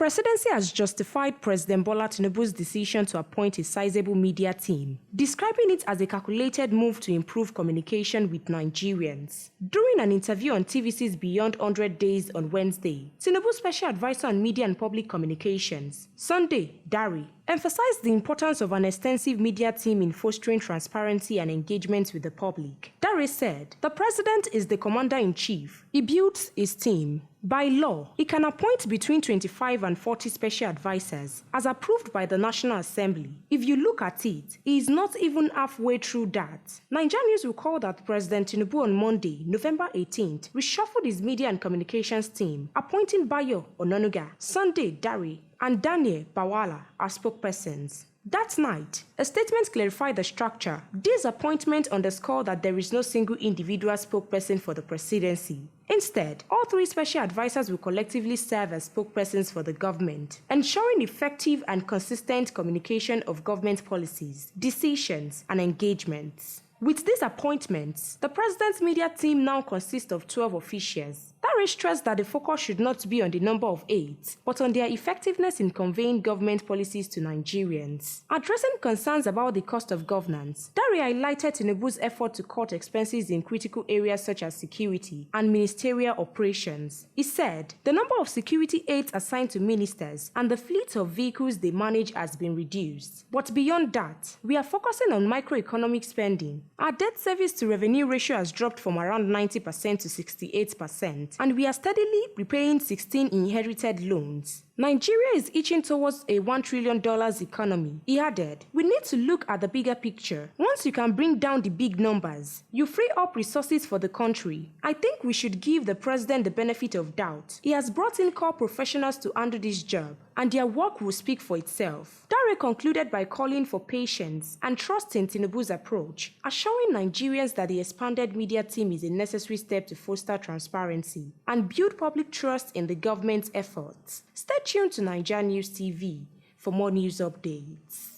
presidency has justified President Bola Tinubu's decision to appoint a sizable media team, describing it as a calculated move to improve communication with Nigerians. During an interview on TVC's Beyond 100 Days on Wednesday, Tinubu's Special Advisor on Media and Public Communications, Sunday Dari, emphasized the importance of an extensive media team in fostering transparency and engagement with the public. Dari said, "The president is the commander-in-chief. He builds his team. By law, he can appoint between 25 and 40 special advisors, as approved by the National Assembly. If you look at it, he is not even halfway through that." NaijaNews recalled that President Tinubu on Monday, November 18th, reshuffled his media and communications team, appointing Bayo Ononuga, Sunday Dari, and Daniel Bawala as spokespersons. That night, a statement clarified the structure. This appointment underscored that there is no single individual spokesperson for the presidency. Instead, all three special advisors will collectively serve as spokespersons for the government, ensuring effective and consistent communication of government policies, decisions, and engagements. With these appointments, the president's media team now consists of 12 officials. Dari stressed that the focus should not be on the number of 8, but on their effectiveness in conveying government policies to Nigerians. Addressing concerns about the cost of governance, Dari highlighted Tinubu's effort to cut expenses in critical areas such as security and ministerial operations. He said, "The number of security aides assigned to ministers and the fleet of vehicles they manage has been reduced. But beyond that, we are focusing on microeconomic spending. Our debt service to revenue ratio has dropped from around 90% to 68%, and we are steadily repaying 16 inherited loans. Nigeria is inching towards a $1 trillion economy." He added, "We need to look at the bigger picture. Once you can bring down the big numbers, you free up resources for the country. I think we should give the president the benefit of doubt. He has brought in core professionals to handle this job, and their work will speak for itself." Dari concluded by calling for patience and trust in Tinubu's approach, assuring Nigerians that the expanded media team is a necessary step to foster transparency and build public trust in the government's efforts. Stay tuned to NaijaNews TV for more news updates.